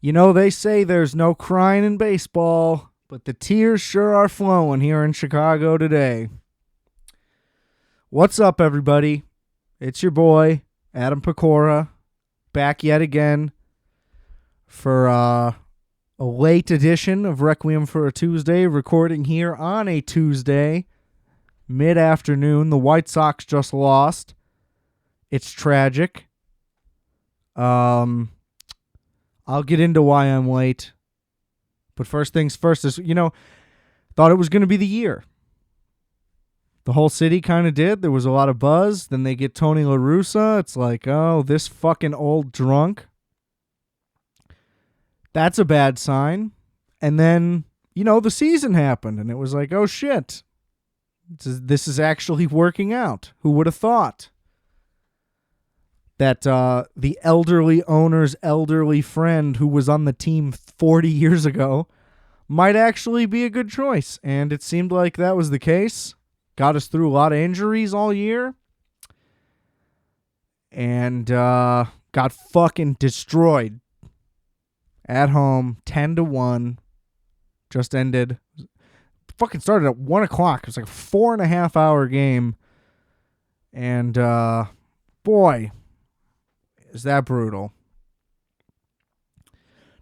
You know, they say there's no crying in baseball, but the tears sure are flowing here in Chicago today. What's up, everybody? It's your boy, Adam Pecora, back yet again for a late edition of Requiem for a Tuesday, recording here on a Tuesday, mid-afternoon. The White Sox just lost. It's tragic. I'll get into why I'm late. But first things first is, thought it was going to be the year. The whole city kind of did. There was a lot of buzz. Then they get Tony La Russa. It's like, oh, this fucking old drunk. That's a bad sign. And then, the season happened. And it was like, oh, shit. This is actually working out. Who would have thought that the elderly owner's elderly friend who was on the team 40 years ago might actually be a good choice? And it seemed like that was the case. Got us through a lot of injuries all year. And got fucking destroyed at home, 10-1. Just ended. Fucking started at 1 o'clock. It was like a 4.5-hour game. And, boy, is that brutal.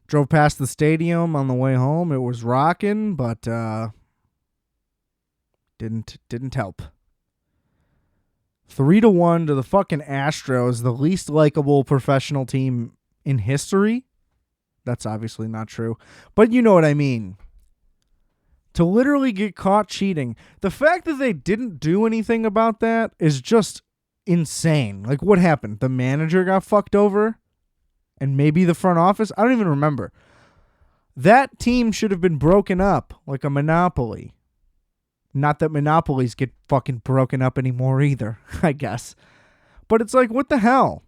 Drove past the stadium on the way home. It was rocking, but didn't help. 3-1 to the fucking Astros, the least likable professional team in history. That's obviously not true, but you know what I mean. To literally get caught cheating. The fact that they didn't do anything about that is just insane. Like, what happened? The manager got fucked over? And maybe the front office? I don't even remember. That team should have been broken up like a monopoly. Not that monopolies get fucking broken up anymore either, I guess. But it's like, what the hell?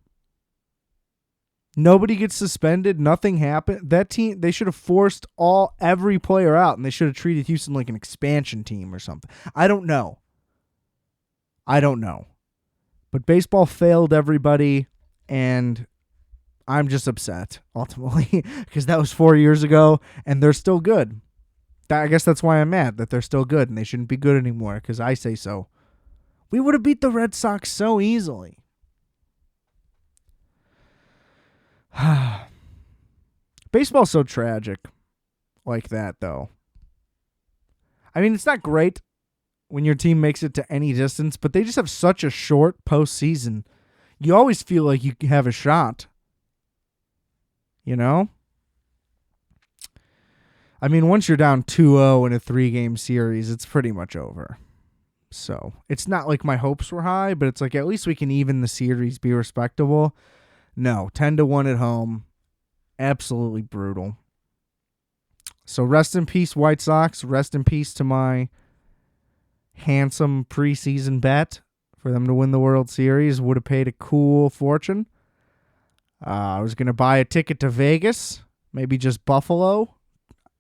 Nobody gets suspended. Nothing happened. That team, they should have forced every player out, and they should have treated Houston like an expansion team or something. I don't know. But baseball failed everybody, and I'm just upset, ultimately, because that was 4 years ago, and they're still good. I guess that's why I'm mad, that they're still good, and they shouldn't be good anymore, because I say so. We would have beat the Red Sox so easily. Baseball's so tragic like that, though. I mean, it's not great when your team makes it to any distance, but they just have such a short postseason. You always feel like you have a shot. I mean, once you're down 2-0 in a 3-game series, it's pretty much over. So, it's not like my hopes were high, but it's like at least we can even the series, be respectable. No, 10-1 at home. Absolutely brutal. So, rest in peace, White Sox. Rest in peace to my handsome preseason bet for them to win the World Series. Would have paid a cool fortune. I was going to buy a ticket to Vegas, maybe just Buffalo.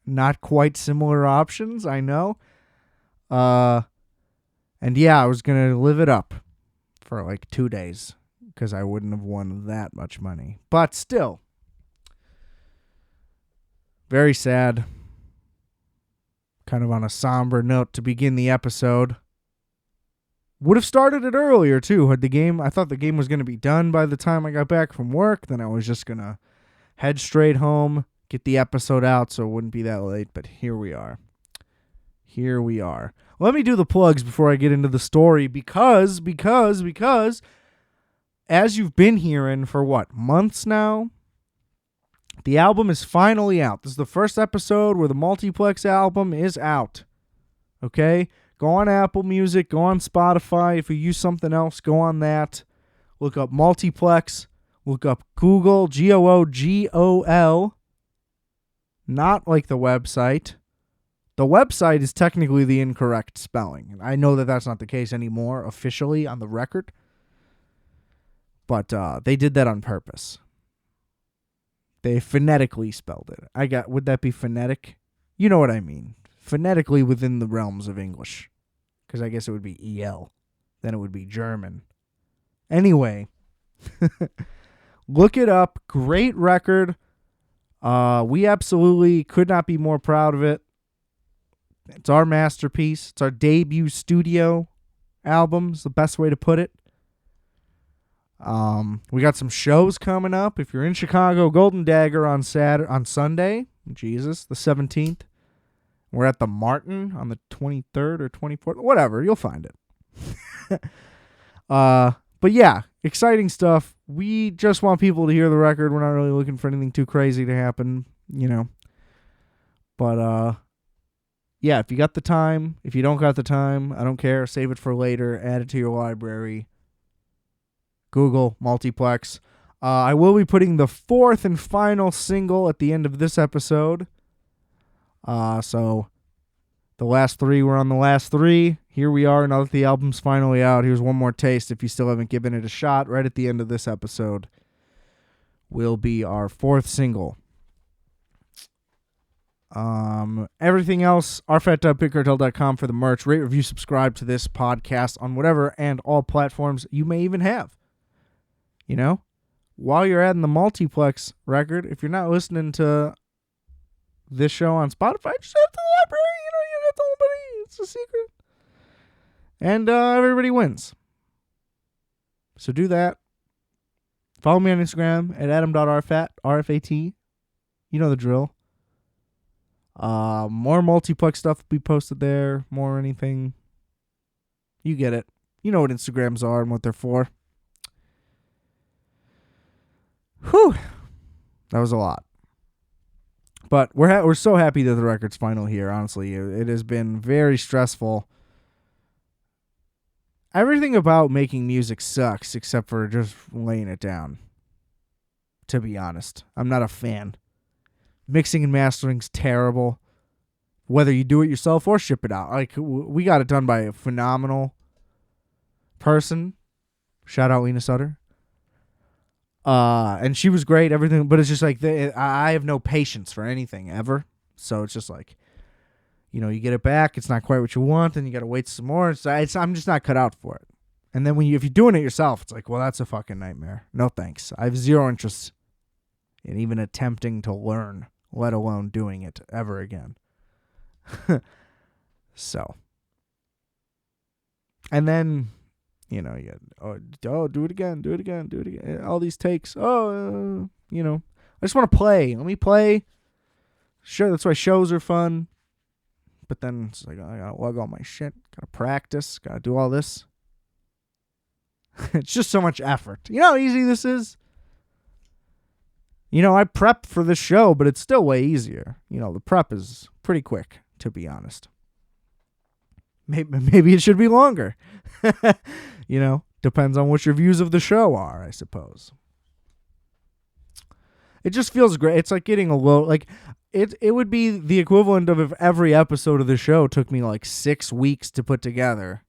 Not quite similar options, I know. And yeah, I was going to live it up for like 2 days because I wouldn't have won that much money. But still, very sad. Kind of on a somber note to begin the episode. Would have started it earlier, too. I thought the game was going to be done by the time I got back from work. Then I was just going to head straight home, get the episode out so it wouldn't be that late. But here we are. Let me do the plugs before I get into the story because as you've been hearing for months now, the album is finally out. This is the first episode where the Multiplex album is out. Okay? Go on Apple Music, go on Spotify. If you use something else, go on that. Look up Multiplex. Look up Google, Googol. Not like the website. The website is technically the incorrect spelling. I know that that's not the case anymore, officially, on the record. But they did that on purpose. They phonetically spelled it. Would that be phonetic? You know what I mean. Phonetically within the realms of English. Because I guess it would be EL. Then it would be German. Anyway. Look it up. Great record. We absolutely could not be more proud of it. It's our masterpiece. It's our debut studio album, is the best way to put it. We got some shows coming up. If you're in Chicago, Golden Dagger on Sunday, Jesus, the 17th. We're at the Martin on the 23rd or 24th, whatever. You'll find it. But yeah, exciting stuff. We just want people to hear the record. We're not really looking for anything too crazy to happen, But yeah, if you got the time, if you don't got the time, I don't care. Save it for later. Add it to your library. Google multiplex. I will be putting the fourth and final single at the end of this episode. So the last three were on the last three. Here we are now that the album's finally out. Here's one more taste if you still haven't given it a shot. Right at the end of this episode will be our fourth single. Everything else, rfat.bigcartel.com for the merch. Rate, review, subscribe to this podcast on whatever and all platforms you may even have. While you're adding the multiplex record, if you're not listening to this show on Spotify, just head to the library. You don't have to tell nobody. It's a secret. And everybody wins. So do that. Follow me on Instagram at adam.rfat, RFAT. You know the drill. More multiplex stuff will be posted there. More anything. You get it. You know what Instagrams are and what they're for. Whew. That was a lot. But we're so happy that the record's final here, honestly. It has been very stressful. Everything about making music sucks except for just laying it down. To be honest. I'm not a fan. Mixing and mastering's terrible. Whether you do it yourself or ship it out. Like, we got it done by a phenomenal person. Shout out Lena Sutter. And she was great, everything, but it's just like, I have no patience for anything ever. So it's just like, you get it back, it's not quite what you want, then you got to wait some more. I'm just not cut out for it. And then if you're doing it yourself, it's like, well, that's a fucking nightmare. No thanks. I have zero interest in even attempting to learn, let alone doing it ever again. So. And then, you get, do it again. All these takes. I just want to play. Let me play. Sure, that's why shows are fun. But then it's like, I gotta lug all my shit. Gotta practice. Gotta do all this. It's just so much effort. You know how easy this is? I prep for this show, but it's still way easier. The prep is pretty quick, to be honest. Maybe it should be longer. Depends on what your views of the show are, I suppose. It just feels great. It's like getting a low, like it would be the equivalent of if every episode of the show took me like 6 weeks to put together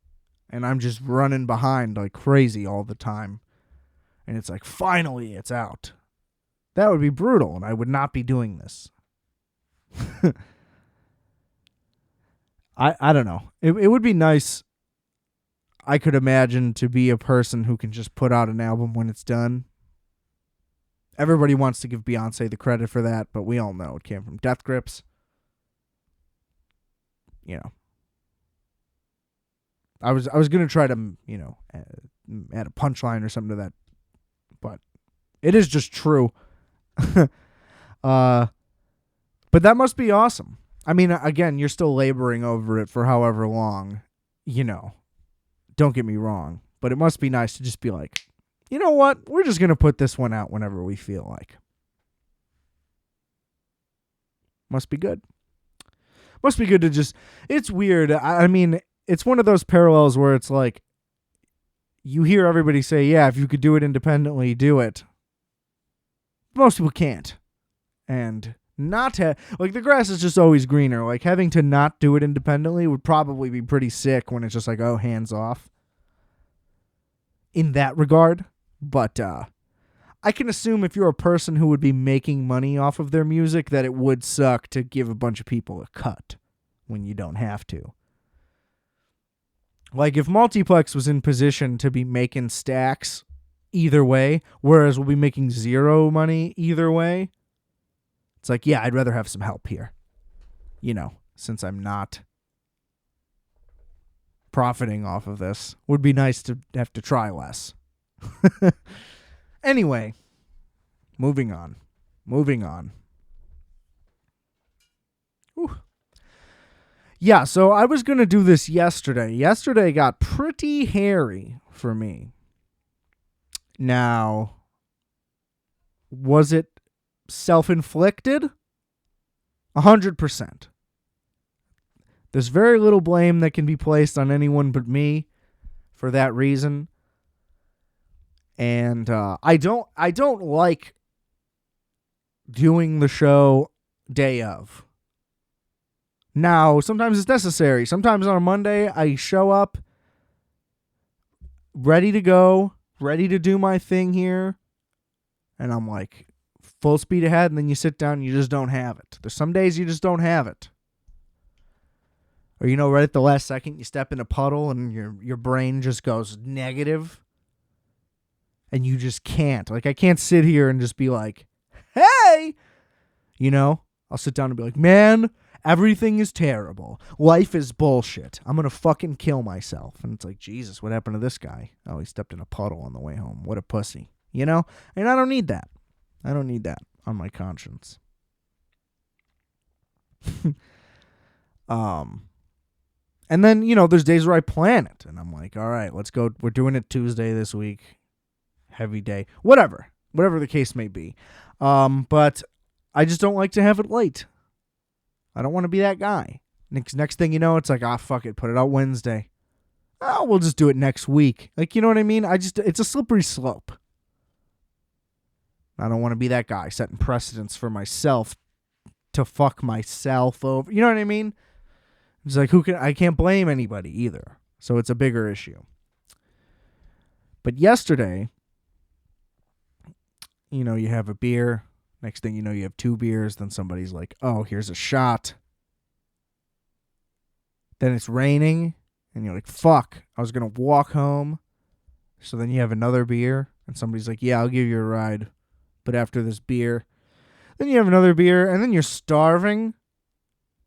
and I'm just running behind like crazy all the time. And it's like, finally it's out. That would be brutal and I would not be doing this. I don't know. It would be nice, I could imagine, to be a person who can just put out an album when it's done. Everybody wants to give Beyonce the credit for that, but we all know it came from Death Grips. I was going to try to, add a punchline or something to that, but it is just true. But that must be awesome. I mean, again, you're still laboring over it for however long, Don't get me wrong, but it must be nice to just be like, you know what? We're just going to put this one out whenever we feel like. Must be good. Must be good to just, it's weird. I mean, it's one of those parallels where it's like, you hear everybody say, yeah, if you could do it independently, do it. Most people can't. And like the grass is just always greener. Like having to not do it independently would probably be pretty sick when it's just like, oh, hands off. In that regard. But I can assume if you're a person who would be making money off of their music that it would suck to give a bunch of people a cut when you don't have to. Like if Multiplex was in position to be making stacks either way, whereas we'll be making zero money either way, It's like, yeah, I'd rather have some help here. Since I'm not profiting off of this. Would be nice to have to try less. Anyway, moving on. Whew. Yeah, so I was going to do this yesterday. Yesterday got pretty hairy for me. Now, was it self-inflicted? 100%. There's very little blame that can be placed on anyone but me for that reason. And I don't like doing the show day of. Now, sometimes it's necessary. Sometimes on a Monday, I show up ready to go, ready to do my thing here. And I'm like, full speed ahead, and then you sit down and you just don't have it. There's some days you just don't have it. Or, right at the last second, you step in a puddle and your brain just goes negative. And you just can't. Like, I can't sit here and just be like, hey! I'll sit down and be like, man, everything is terrible. Life is bullshit. I'm going to fucking kill myself. And it's like, Jesus, what happened to this guy? Oh, he stepped in a puddle on the way home. What a pussy. And I don't need that. I don't need that on my conscience. And then, there's days where I plan it. And I'm like, all right, let's go. We're doing it Tuesday this week. Heavy day. Whatever the case may be. But I just don't like to have it late. I don't want to be that guy. Next thing you know, it's like, fuck it, put it out Wednesday. Oh, we'll just do it next week. Like, you know what I mean? It's a slippery slope. I don't want to be that guy setting precedents for myself to fuck myself over. You know what I mean? It's like, I can't blame anybody either. So it's a bigger issue. But yesterday, you have a beer. Next thing you know, you have 2 beers. Then somebody's like, oh, here's a shot. Then it's raining. And you're like, fuck, I was going to walk home. So then you have another beer. And somebody's like, yeah, I'll give you a ride. But after this beer. Then you have another beer. And then you're starving.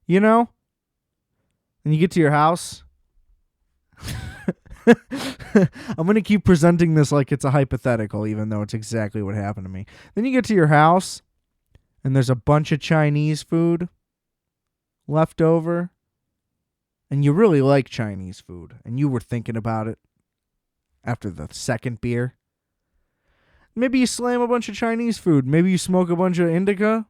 And you get to your house. I'm going to keep presenting this like it's a hypothetical, even though it's exactly what happened to me. Then you get to your house, and there's a bunch of Chinese food left over. And you really like Chinese food. And you were thinking about it after the second beer. Maybe you slam a bunch of Chinese food. Maybe you smoke a bunch of indica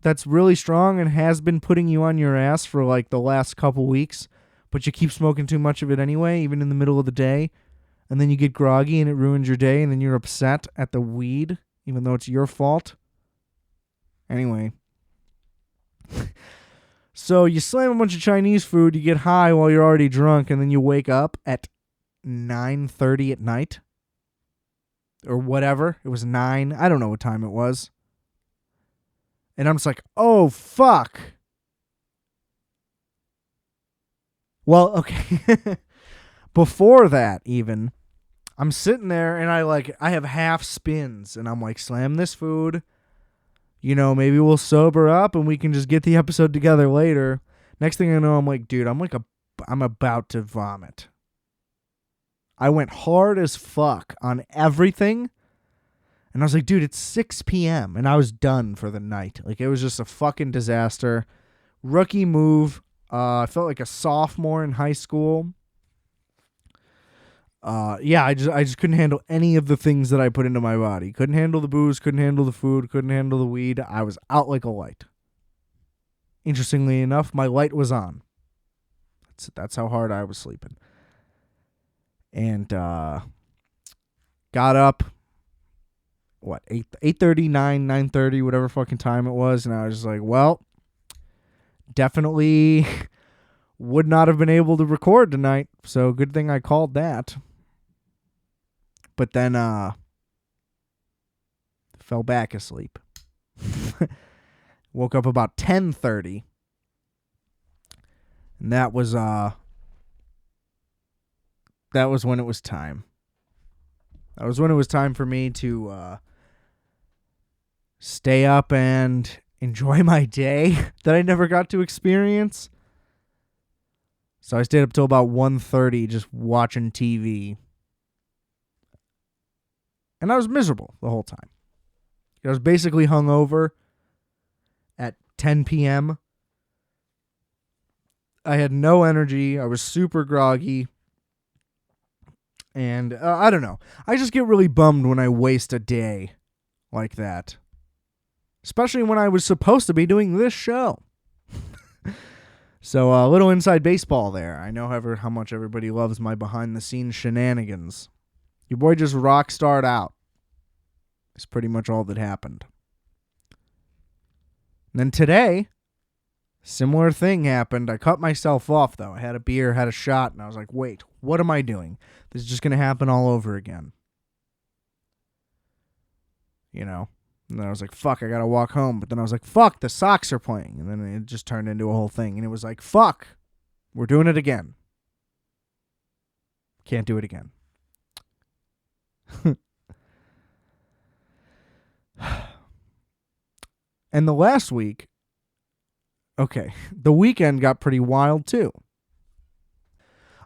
that's really strong and has been putting you on your ass for like the last couple weeks. But you keep smoking too much of it anyway, even in the middle of the day. And then you get groggy and it ruins your day. And then you're upset at the weed, even though it's your fault. Anyway. So you slam a bunch of Chinese food, you get high while you're already drunk, and then you wake up at 9:30 at night. Or whatever. It was 9. I don't know what time it was. And I'm just like, oh, fuck. Well, okay. Before that, even, I'm sitting there and I have half spins, and I'm like, slam this food. Maybe we'll sober up and we can just get the episode together later. Next thing I know, I'm like, dude, I'm about to vomit. I went hard as fuck on everything. And I was like, dude, it's 6 p.m. And I was done for the night. Like, it was just a fucking disaster. Rookie move. I felt like a sophomore in high school. Yeah, I just couldn't handle any of the things that I put into my body. Couldn't handle the booze, couldn't handle the food, couldn't handle the weed. I was out like a light. Interestingly enough, my light was on. That's how hard I was sleeping. And got up, 8:30, 9:30, whatever fucking time it was, and I was just like, well, definitely would not have been able to record tonight, so good thing I called that. But then fell back asleep. Woke up about 10:30. And that was when it was time. That was when it was time for me to stay up and enjoy my day that I never got to experience. So I stayed up till about 1:30 just watching TV. And I was miserable the whole time. I was basically hungover at 10 p.m. I had no energy. I was super groggy. And I don't know. I just get really bummed when I waste a day like that. Especially when I was supposed to be doing this show. So a little inside baseball there. I know how much everybody loves my behind-the-scenes shenanigans. Your boy just rock starred out. It's pretty much all that happened. And then today, similar thing happened. I cut myself off, though. I had a beer, had a shot, and I was like, wait, what am I doing? This is just going to happen all over again. You know? And then I was like, fuck, I got to walk home. But then I was like, fuck, the Sox are playing. And then it just turned into a whole thing. And it was like, fuck, we're doing it again. Can't do it again. And the last week, okay, the weekend got pretty wild too.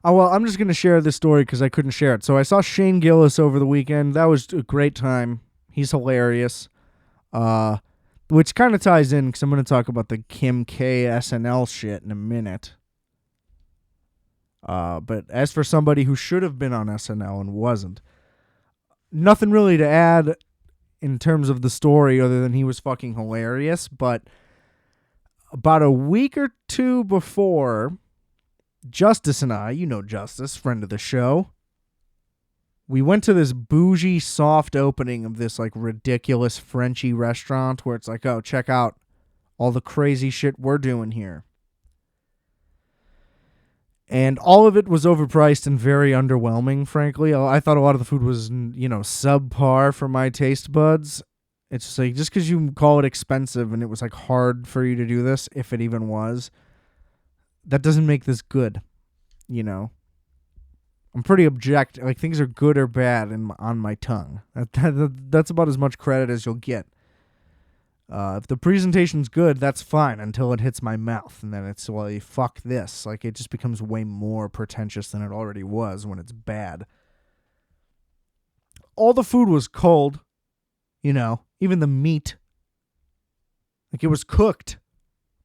Oh, well, I'm just going to share this story because I couldn't share it. So I saw Shane Gillis over the weekend. That was a great time. He's hilarious. Which kind of ties in because I'm going to talk about the Kim K SNL shit in a minute. But as for somebody who should have been on SNL and wasn't, nothing really to add in terms of the story other than he was fucking hilarious. But about a week or two before, Justice and I, you know Justice, friend of the show, we went to this bougie soft opening of this like ridiculous Frenchy restaurant where it's like, oh, check out all the crazy shit we're doing here. And all of it was overpriced and very underwhelming, frankly. I thought a lot of the food was, subpar for my taste buds. It's just like, just because you call it expensive and it was like hard for you to do this, if it even was, that doesn't make this good, I'm pretty objective. Like, things are good or bad on my tongue. That's about as much credit as you'll get. If the presentation's good, that's fine until it hits my mouth. And then it's, well, fuck this. Like, it just becomes way more pretentious than it already was when it's bad. All the food was cold, even the meat. Like, it was cooked,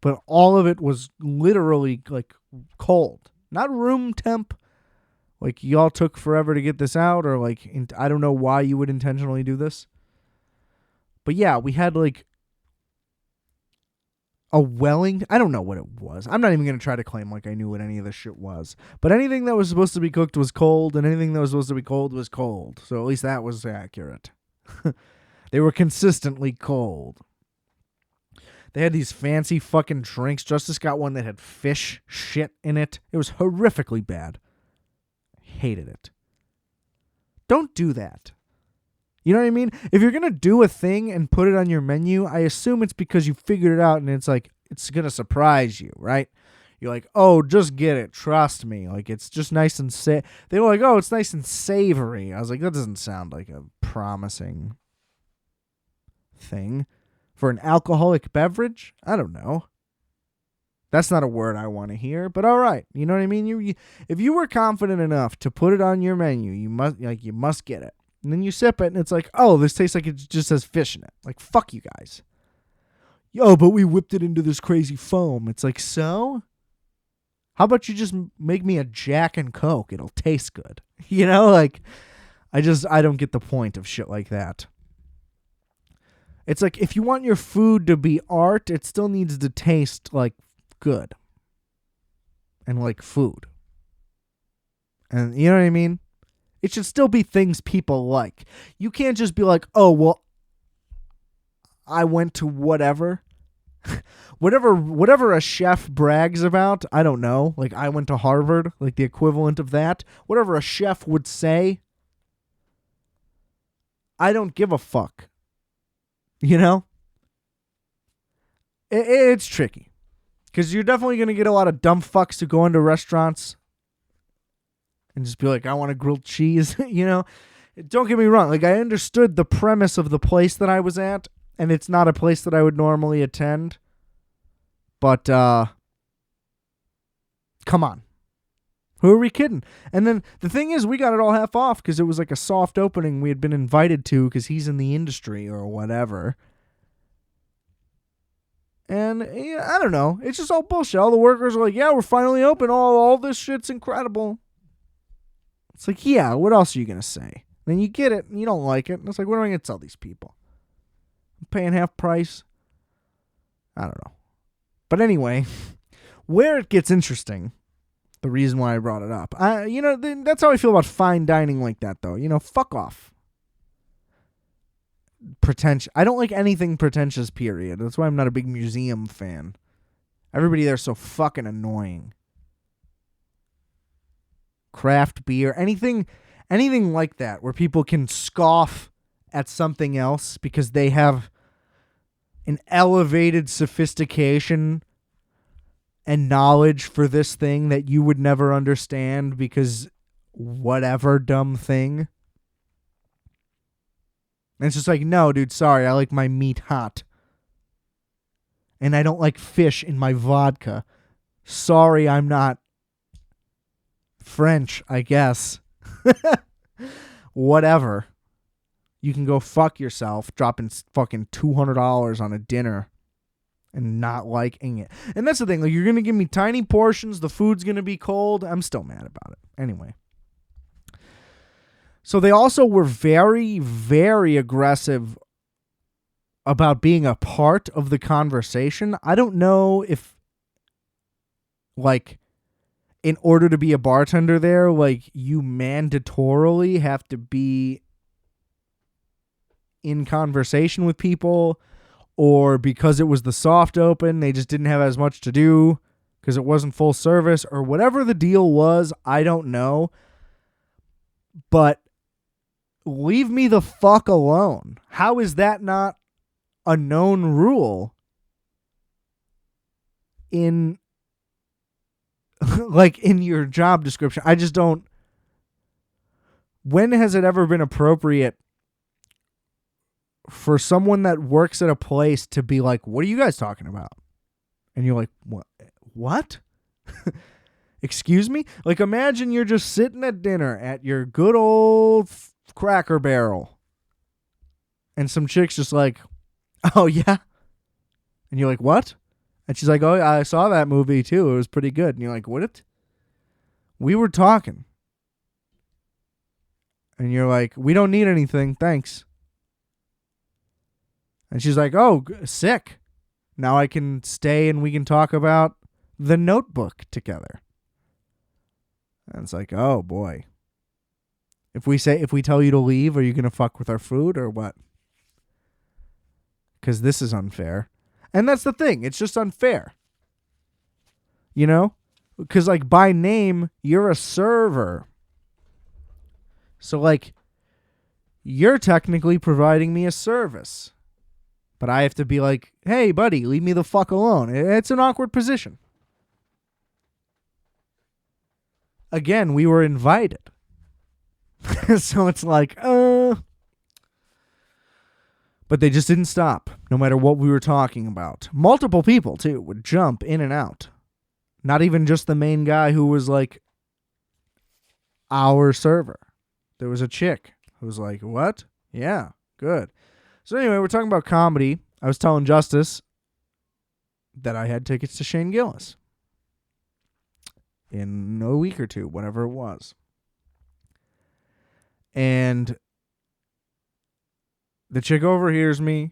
but all of it was literally, like, cold. Not room temp. Like, y'all took forever to get this out, or, like, I don't know why you would intentionally do this. But, yeah, we had, like, a Wellington. I don't know what it was. I'm not even going to try to claim like I knew what any of this shit was. But anything that was supposed to be cooked was cold, and anything that was supposed to be cold was cold. So at least that was accurate. They were consistently cold. They had these fancy fucking drinks. Justice got one that had fish shit in it. It was horrifically bad. Hated it. Don't do that. You know what I mean? If you're going to do a thing and put it on your menu, I assume it's because you figured it out and it's like, it's going to surprise you, right? You're like, oh, just get it. Trust me. Like, it's just nice and they were like, oh, it's nice and savory. I was like, that doesn't sound like a promising thing for an alcoholic beverage. I don't know. That's not a word I want to hear, but all right. You know what I mean? You if you were confident enough to put it on your menu, you must get it. And then you sip it, and it's like, oh, this tastes like it just has fish in it. Like, fuck you guys. Yo, but we whipped it into this crazy foam. It's like, so? How about you just make me a Jack and Coke? It'll taste good. Like, I don't get the point of shit like that. It's like, if you want your food to be art, it still needs to taste like good. And like food. And you know what I mean? It should still be things people like. You can't just be like, oh, well, I went to whatever. whatever a chef brags about, I don't know. Like, I went to Harvard, like the equivalent of that. Whatever a chef would say, I don't give a fuck. It's tricky. Because you're definitely going to get a lot of dumb fucks who go into restaurants and just be like, I want a grilled cheese, Don't get me wrong. Like, I understood the premise of the place that I was at, and it's not a place that I would normally attend. But come on. Who are we kidding? And then the thing is, we got it all half off because it was like a soft opening we had been invited to because he's in the industry or whatever. And yeah, I don't know. It's just all bullshit. All the workers are like, yeah, we're finally open. All this shit's incredible. It's like, yeah, what else are you going to say? Then you get it and you don't like it. And it's like, what am I going to tell these people? I'm paying half price. I don't know. But anyway, where it gets interesting, the reason why I brought it up, that's how I feel about fine dining like that, though. Fuck off. I don't like anything pretentious, period. That's why I'm not a big museum fan. Everybody there's so fucking annoying. Craft beer, anything like that, where people can scoff at something else because they have an elevated sophistication and knowledge for this thing that you would never understand because whatever dumb thing. And it's just like, no, dude, sorry, I like my meat hot. And I don't like fish in my vodka. Sorry, I'm not French, I guess. Whatever. You can go fuck yourself dropping fucking $200 on a dinner and not liking it. And that's the thing. Like, you're going to give me tiny portions. The food's going to be cold. I'm still mad about it. Anyway. So they also were very, very aggressive about being a part of the conversation. I don't know if, like, in order to be a bartender there, like, you mandatorily have to be in conversation with people, or because it was the soft open, they just didn't have as much to do because it wasn't full service, or whatever the deal was. I don't know. But leave me the fuck alone. How is that not a known rule in like in your job description? I just don't. When has it ever been appropriate for someone that works at a place to be like, what are you guys talking about? And you're like, what? Excuse me? Like, imagine you're just sitting at dinner at your good old Cracker Barrel. And some chick's just like, oh, yeah? And you're like, what? And she's like, oh, I saw that movie, too. It was pretty good. And you're like, what? We were talking. And you're like, we don't need anything. Thanks. And she's like, oh, sick. Now I can stay and we can talk about The Notebook together. And it's like, oh, boy. If we tell you to leave, are you going to fuck with our food or what? Because this is unfair. And that's the thing. It's just unfair. You know? Because, like, by name, you're a server. So, like, you're technically providing me a service. But I have to be like, hey, buddy, leave me the fuck alone. It's an awkward position. Again, we were invited. So it's like, But they just didn't stop, no matter what we were talking about. Multiple people, too, would jump in and out. Not even just the main guy who was, like, our server. There was a chick who was like, what? Yeah, good. So anyway, we're talking about comedy. I was telling Justice that I had tickets to Shane Gillis in a week or two, whatever it was. And the chick overhears me,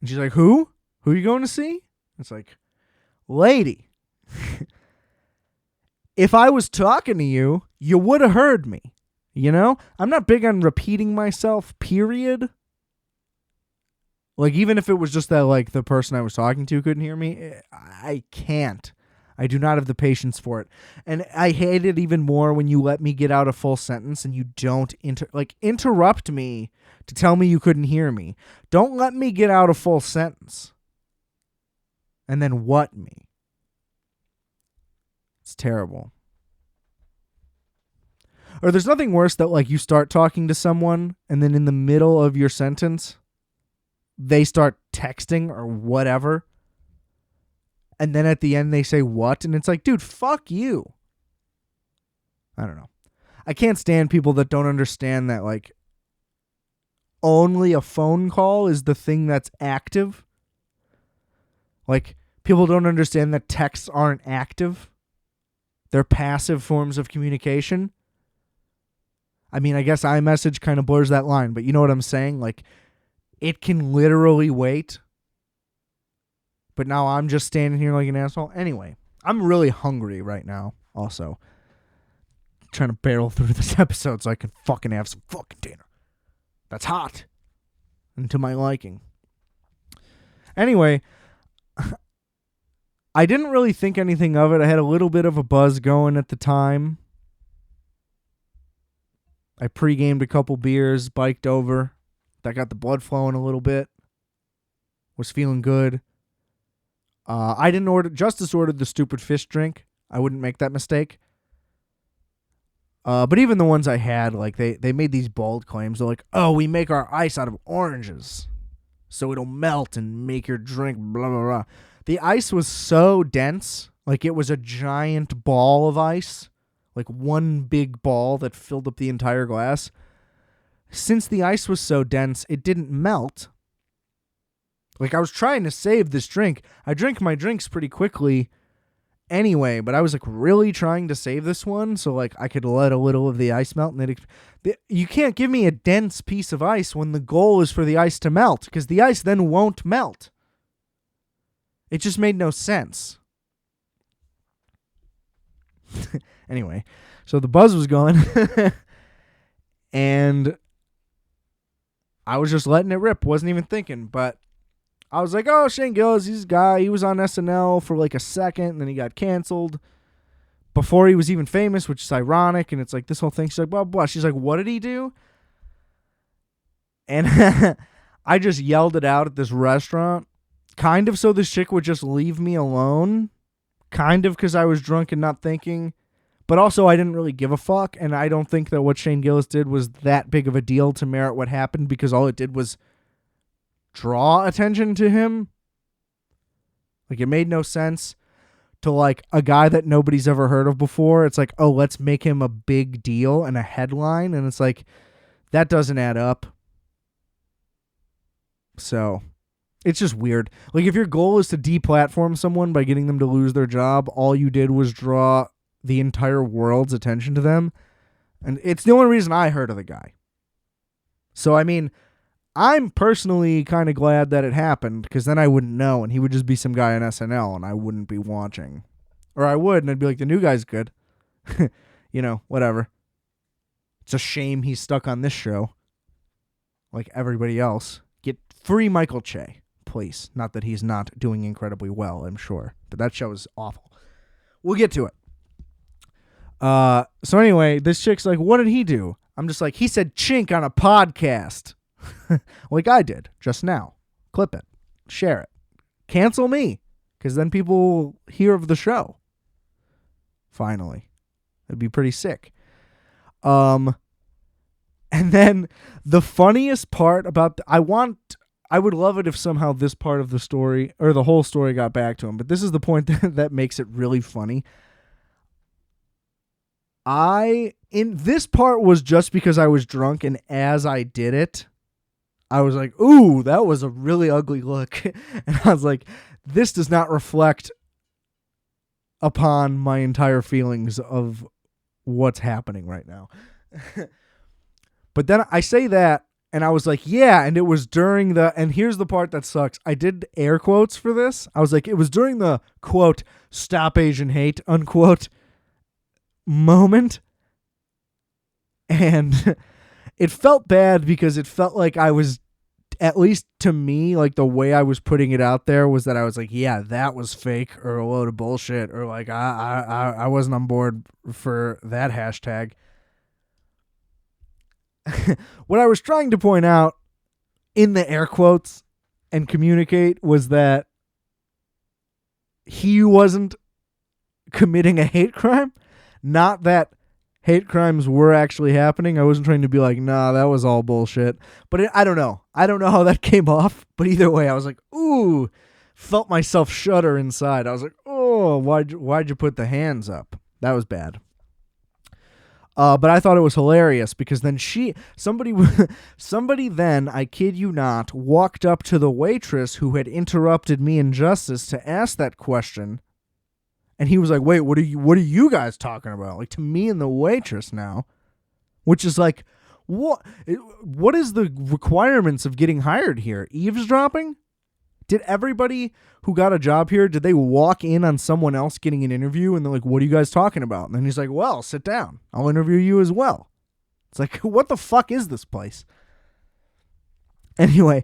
and she's like, who? Who are you going to see? It's like, lady, if I was talking to you, you would have heard me. You know? I'm not big on repeating myself, period. Like, even if it was just that, like, the person I was talking to couldn't hear me, I can't. I do not have the patience for it. And I hate it even more when you let me get out a full sentence and you don't interrupt me to tell me you couldn't hear me. Don't let me get out a full sentence. And then what me? It's terrible. Or there's nothing worse that, like, you start talking to someone and then in the middle of your sentence, they start texting or whatever. And then at the end they say what? And it's like, dude, fuck you. I don't know. I can't stand people that don't understand that, like, only a phone call is the thing that's active. Like, people don't understand that texts aren't active. They're passive forms of communication. I mean, I guess iMessage kind of blurs that line, but you know what I'm saying? Like, it can literally wait. But now I'm just standing here like an asshole. Anyway, I'm really hungry right now also. Trying to barrel through this episode so I can fucking have some fucking dinner that's hot and to my liking. Anyway, I didn't really think anything of it. I had a little bit of a buzz going at the time. I pre-gamed a couple beers, biked over. That got the blood flowing a little bit. Was feeling good. I didn't order. Justice ordered the stupid fish drink. I wouldn't make that mistake. But even the ones I had, like, they made these bold claims. They're like, oh, we make our ice out of oranges, so it'll melt and make your drink blah, blah, blah. The ice was so dense, like it was a giant ball of ice, like one big ball that filled up the entire glass. Since the ice was so dense, it didn't melt. Like, I was trying to save this drink. I drink my drinks pretty quickly anyway, but I was, like, really trying to save this one so, like, I could let a little of the ice melt. And you can't give me a dense piece of ice when the goal is for the ice to melt, because the ice then won't melt. It just made no sense. Anyway, so the buzz was going, and I was just letting it rip. Wasn't even thinking, but I was like, oh, Shane Gillis, he's a guy. He was on SNL for like a second, and then he got canceled before he was even famous, which is ironic. And it's like this whole thing. She's like, blah, blah. She's like, what did he do? And I just yelled it out at this restaurant, kind of so this chick would just leave me alone, kind of because I was drunk and not thinking. But also, I didn't really give a fuck, and I don't think that what Shane Gillis did was that big of a deal to merit what happened, because all it did was draw attention to him. Like, it made no sense to, like, a guy that nobody's ever heard of before. It's like, oh, let's make him a big deal and a headline, and it's like, that doesn't add up. So, it's just weird. Like, if your goal is to deplatform someone by getting them to lose their job, all you did was draw the entire world's attention to them. And it's the only reason I heard of the guy. So, I mean, I'm personally kind of glad that it happened, because then I wouldn't know, and he would just be some guy on SNL, and I wouldn't be watching. Or I would, and I'd be like, the new guy's good. You know, whatever. It's a shame he's stuck on this show, like everybody else. Get free Michael Che, please. Not that he's not doing incredibly well, I'm sure, but that show is awful. We'll get to it. So anyway, this chick's like, what did he do? I'm just like, he said chink on a podcast. Like I did just now. Clip it. Share it. Cancel me, because then people will hear of the show. Finally. It'd be pretty sick. And then the funniest part about... I would love it if somehow this part of the story, or the whole story, got back to him, but this is the point that makes it really funny. In this part was just because I was drunk, and as I did it, I was like, ooh, that was a really ugly look. And I was like, this does not reflect upon my entire feelings of what's happening right now. But then I say that, and I was like, yeah, and it was during and here's the part that sucks. I did air quotes for this. I was like, it was during the, quote, stop Asian hate, unquote, moment. And it felt bad because it felt like I was, at least to me, like the way I was putting it out there was that I was like, yeah, that was fake or a load of bullshit, or like I wasn't on board for that hashtag. What I was trying to point out in the air quotes and communicate was that he wasn't committing a hate crime, not that hate crimes were actually happening. I wasn't trying to be like, nah, that was all bullshit. But I don't know. I don't know how that came off. But either way, I was like, ooh, felt myself shudder inside. I was like, oh, why'd you put the hands up? That was bad. But I thought it was hilarious because then somebody then, I kid you not, walked up to the waitress who had interrupted me in justice to ask that question. And he was like, wait, what are you guys talking about? Like, to me and the waitress now. Which is like, what is the requirements of getting hired here? Eavesdropping? Did everybody who got a job here, did they walk in on someone else getting an interview and they're like, what are you guys talking about? And then he's like, well, sit down. I'll interview you as well. It's like, what the fuck is this place? Anyway,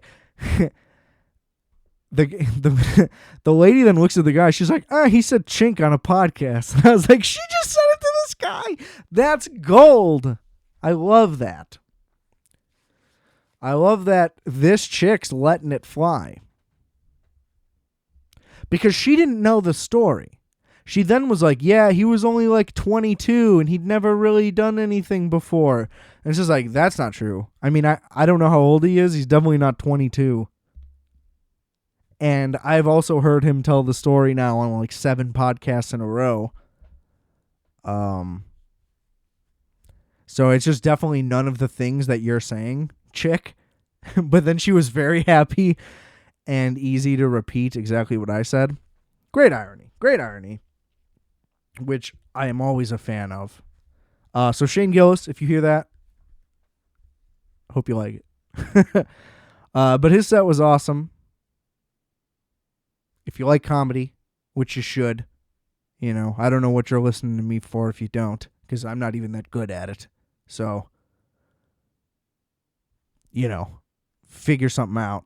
the lady then looks at the guy. She's like, he said chink on a podcast. And I was like, she just said it to this guy. That's gold. I love that. I love that this chick's letting it fly. Because she didn't know the story. She then was like, yeah, he was only like 22 and he'd never really done anything before. And it's just like, that's not true. I mean, I don't know how old he is. He's definitely not 22. And I've also heard him tell the story now on like 7 podcasts in a row. So it's just definitely none of the things that you're saying, chick. But then she was very happy and easy to repeat exactly what I said. Great irony, which I am always a fan of. So Shane Gillis, if you hear that, hope you like it. But his set was awesome. If you like comedy, which you should, I don't know what you're listening to me for if you don't, because I'm not even that good at it. So, figure something out.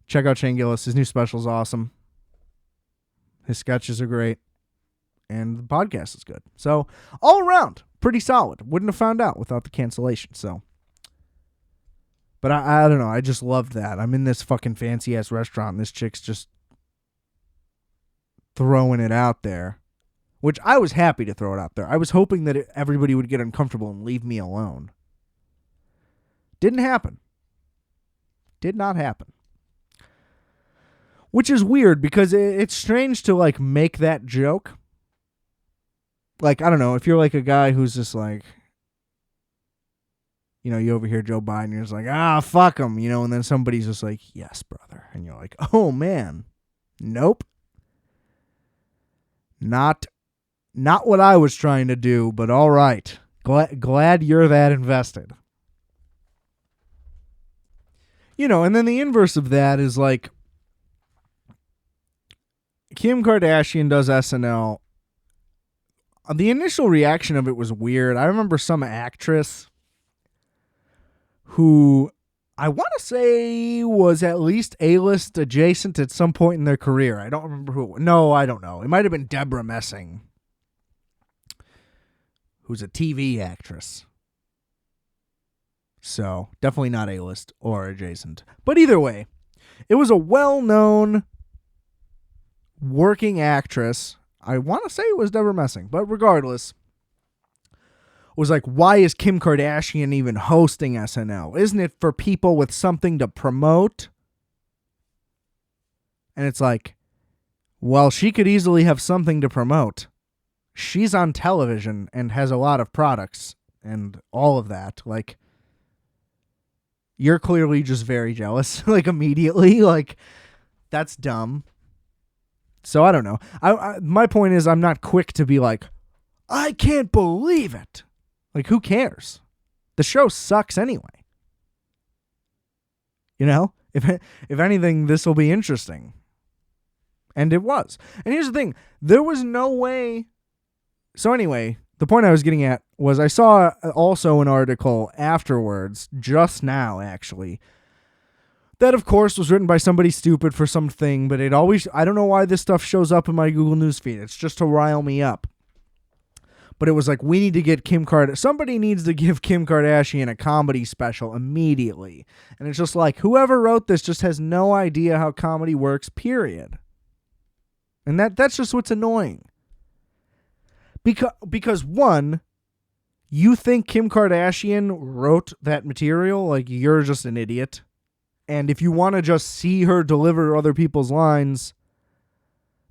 Check out Shane Gillis. His new special is awesome. His sketches are great. And the podcast is good. So, all around, pretty solid. Wouldn't have found out without the cancellation. So, but I don't know. I just loved that. I'm in this fucking fancy-ass restaurant, and this chick's just throwing it out there, which I was happy to throw it out there. I was hoping that everybody would get uncomfortable and leave me alone. Didn't happen. Did not happen. Which is weird because it's strange to like make that joke. Like, I don't know, if you're like a guy who's just like, you overhear Joe Biden, you're just like, fuck him, and then somebody's just like, yes, brother. And you're like, oh man, nope. Not what I was trying to do, but all right. Glad you're that invested. And then the inverse of that is like Kim Kardashian does SNL. The initial reaction of it was weird. I remember some actress who I want to say was at least A-list adjacent at some point in their career. I don't remember who it was. No, I don't know. It might have been Deborah Messing, who's a TV actress. So, definitely not A-list or adjacent. But either way, it was a well-known working actress. I want to say it was Deborah Messing, but regardless, was like, why is Kim Kardashian even hosting SNL? Isn't it for people with something to promote? And it's like, well, she could easily have something to promote. She's on television and has a lot of products and all of that. Like, you're clearly just very jealous, like immediately. Like, that's dumb. So I don't know. My point is, I'm not quick to be like, I can't believe it. Like, who cares? The show sucks anyway. If anything, this will be interesting. And it was. And here's the thing. There was no way. So anyway, the point I was getting at was I saw also an article afterwards, just now actually, that of course was written by somebody stupid for something, but I don't know why this stuff shows up in my Google News feed. It's just to rile me up. But it was like, we need to get somebody needs to give Kim Kardashian a comedy special immediately. And it's just like, whoever wrote this just has no idea how comedy works, period. And that's just what's annoying. Because one, you think Kim Kardashian wrote that material, like you're just an idiot. And if you want to just see her deliver other people's lines,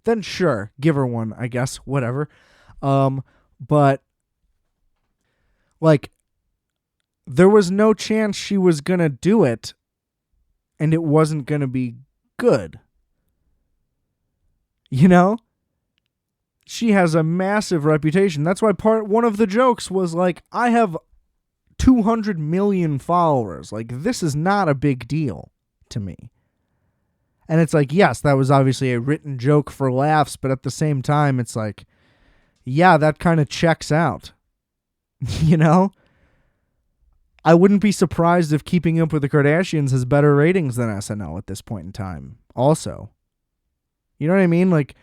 then sure, give her one, I guess, whatever. But like there was no chance she was going to do it and it wasn't going to be good. You know? She has a massive reputation. That's why one of the jokes was like, I have 200 million followers. Like, this is not a big deal to me. And it's like, yes, that was obviously a written joke for laughs, but at the same time, it's like, yeah, that kind of checks out. You know? I wouldn't be surprised if Keeping Up with the Kardashians has better ratings than SNL at this point in time. Also. You know what I mean? Like,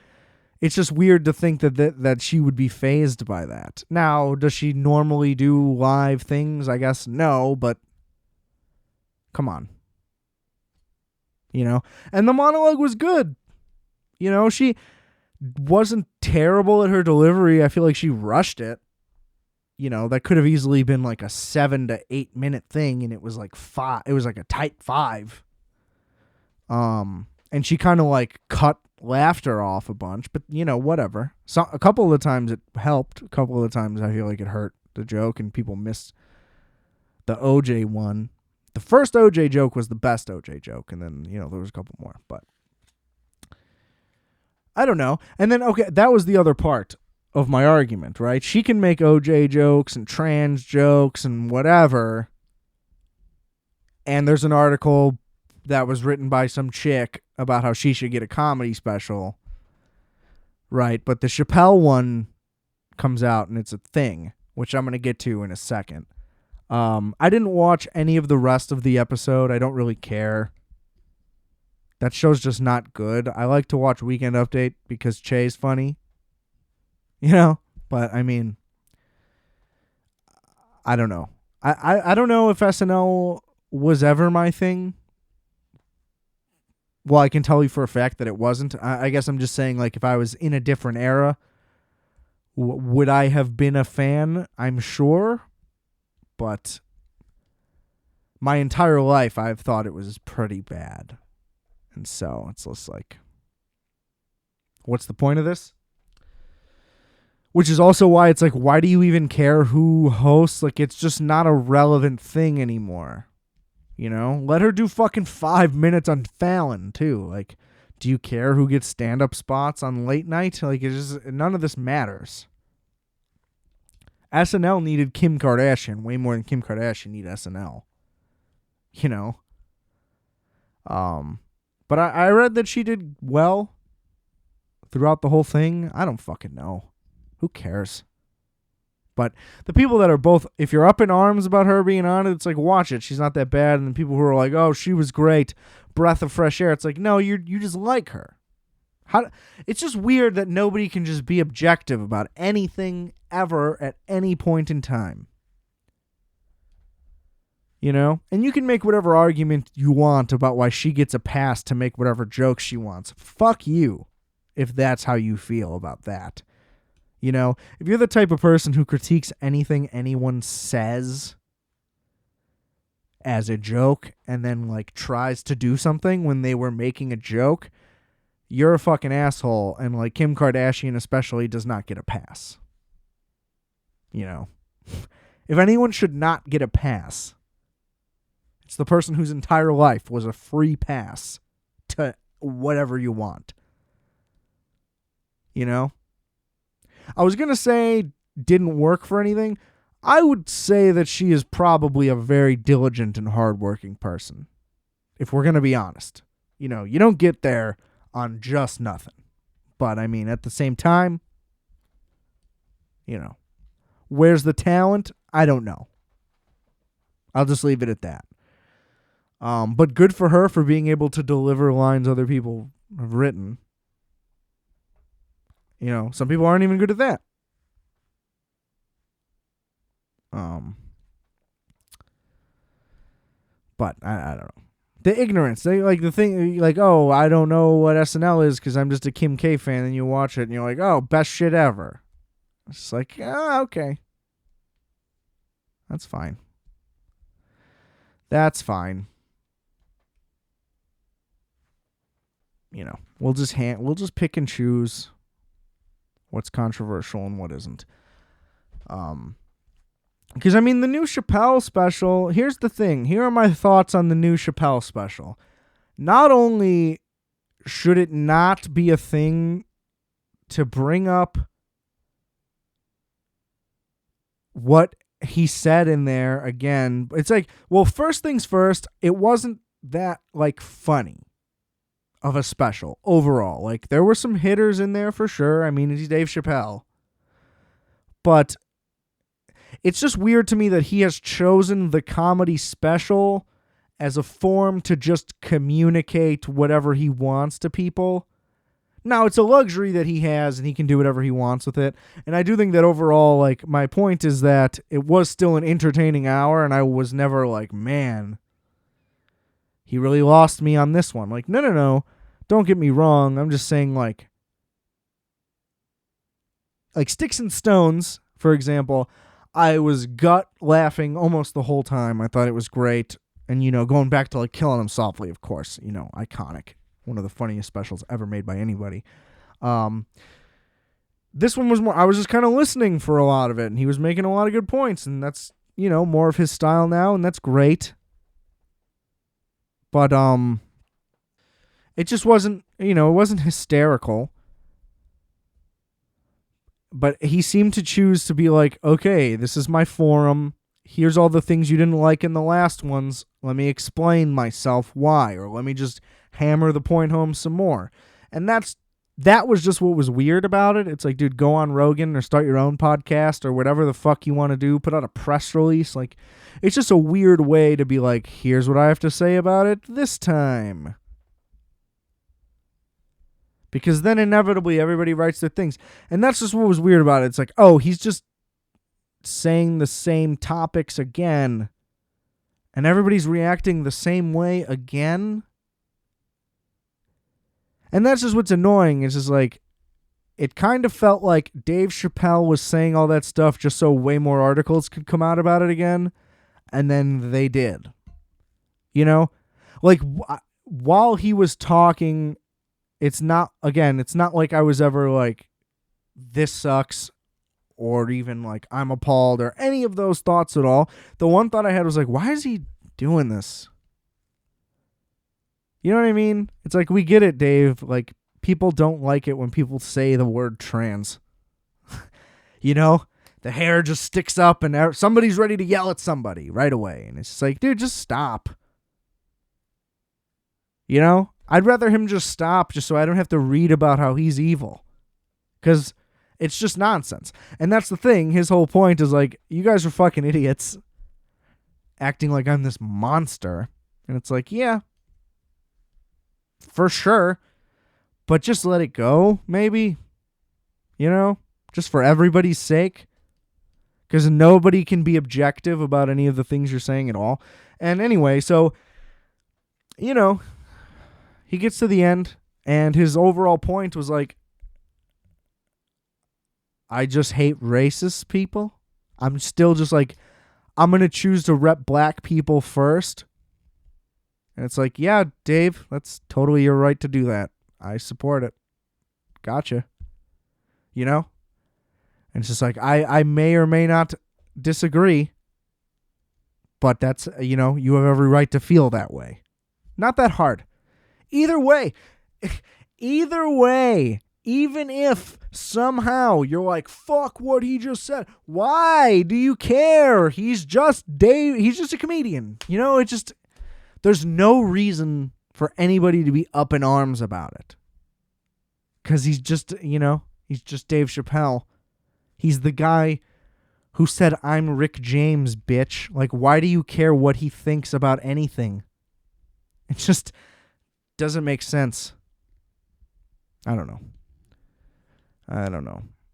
it's just weird to think that she would be fazed by that. Now, does she normally do live things? I guess no, but come on. You know? And the monologue was good. You know, she wasn't terrible at her delivery. I feel like she rushed it. You know, that could have easily been like a 7 to 8 minute thing, and it was like 5. It was like a tight 5. And she kind of like cut laughter off a bunch, but you know, whatever. So a couple of the times it helped. A couple of the times I feel like it hurt the joke, and people missed the OJ one. The first OJ joke was the best OJ joke, and then, you know, there was a couple more, but I don't know. And then, okay, that was the other part of my argument, right? She can make OJ jokes and trans jokes and whatever, and there's an article that was written by some chick about how she should get a comedy special, right? But the Chappelle one comes out and it's a thing, which I'm going to get to in a second. I didn't watch any of the rest of the episode. I don't really care. That show's just not good. I like to watch Weekend Update because Che's funny, you know? But, I mean, I don't know. I don't know if SNL was ever my thing. Well, I can tell you for a fact that it wasn't. I guess I'm just saying, like, if I was in a different era, would I have been a fan? I'm sure. But my entire life, I've thought it was pretty bad. And so it's just like, what's the point of this? Which is also why it's like, why do you even care who hosts? Like, it's just not a relevant thing anymore. You know, let her do fucking 5 minutes on Fallon too. Like, do you care who gets stand-up spots on late night? Like, it's just, none of this matters. SNL needed Kim Kardashian way more than Kim Kardashian needed SNL. You know? But I read that she did well throughout the whole thing. I don't fucking know. Who cares? But the people that are both, if you're up in arms about her being on it, it's like, watch it. She's not that bad. And the people who are like, oh, she was great. Breath of fresh air. It's like, no, you just like her. It's just weird that nobody can just be objective about anything ever at any point in time. You know? And you can make whatever argument you want about why she gets a pass to make whatever jokes she wants. Fuck you, if that's how you feel about that. You know, if you're the type of person who critiques anything anyone says as a joke and then, like, tries to do something when they were making a joke, you're a fucking asshole. And, like, Kim Kardashian especially does not get a pass. You know, if anyone should not get a pass, it's the person whose entire life was a free pass to whatever you want. You know? I was going to say didn't work for anything. I would say that she is probably a very diligent and hardworking person, if we're going to be honest. You know, you don't get there on just nothing. But, I mean, at the same time, you know, where's the talent? I don't know. I'll just leave it at that. But good for her for being able to deliver lines other people have written. You know, some people aren't even good at that. But I don't know. The ignorance. They like the thing like, oh, I don't know what SNL is because I'm just a Kim K fan, and you watch it and you're like, oh, best shit ever. It's just like, okay. That's fine. That's fine. You know, we'll just pick and choose what's controversial and what isn't. Because, I mean, the new Chappelle special, here's the thing. Here are my thoughts on the new Chappelle special. Not only should it not be a thing to bring up what he said in there again, it's like, well, first things first, it wasn't that, like, funny of a special overall. Like, there were some hitters in there for sure. I mean, he's Dave Chappelle. But it's just weird to me that he has chosen the comedy special as a form to just communicate whatever he wants to people. Now, it's a luxury that he has, and he can do whatever he wants with it. And I do think that overall, like, my point is that it was still an entertaining hour, and I was never like, man, he really lost me on this one. Like, no. Don't get me wrong. I'm just saying, like Sticks and Stones, for example, I was gut laughing almost the whole time. I thought it was great. And, you know, going back to, like, Killing Him Softly, of course, you know, iconic. One of the funniest specials ever made by anybody. This one was more, I was just kind of listening for a lot of it, and he was making a lot of good points, and that's, you know, more of his style now, and that's great. But, it just wasn't, you know, it wasn't hysterical. But he seemed to choose to be like, okay, this is my forum. Here's all the things you didn't like in the last ones. Let me explain myself why, or let me just hammer the point home some more. And that was just what was weird about it. It's like, dude, go on Rogan or start your own podcast or whatever the fuck you want to do. Put out a press release. Like, it's just a weird way to be like, here's what I have to say about it this time. Because then inevitably everybody writes their things. And that's just what was weird about it. It's like, oh, he's just saying the same topics again. And everybody's reacting the same way again. And that's just what's annoying. It's just like, it kind of felt like Dave Chappelle was saying all that stuff just so way more articles could come out about it again. And then they did. You know? Like, while he was talking, it's not like I was ever like, this sucks, or even like, I'm appalled, or any of those thoughts at all. The one thought I had was like, why is he doing this? You know what I mean? It's like, we get it, Dave. Like, people don't like it when people say the word trans. You know? The hair just sticks up and somebody's ready to yell at somebody right away. And it's just like, dude, just stop. You know? I'd rather him just stop just so I don't have to read about how he's evil. Because it's just nonsense. And that's the thing. His whole point is like, you guys are fucking idiots acting like I'm this monster. And it's like, yeah, for sure. But just let it go, maybe. You know? Just for everybody's sake. Because nobody can be objective about any of the things you're saying at all. And anyway, so, you know, he gets to the end, and his overall point was like, I just hate racist people. I'm still just like, I'm going to choose to rep black people first. And it's like, yeah, Dave, that's totally your right to do that. I support it. Gotcha. You know? And it's just like, I may or may not disagree, but that's, you know, you have every right to feel that way. Not that hard. Either way, even if somehow you're like, fuck what he just said, why do you care? He's just Dave. He's just a comedian. You know, it's just, there's no reason for anybody to be up in arms about it. Because he's just, you know, he's just Dave Chappelle. He's the guy who said, I'm Rick James, bitch. Like, why do you care what he thinks about anything? It just doesn't make sense. I don't know.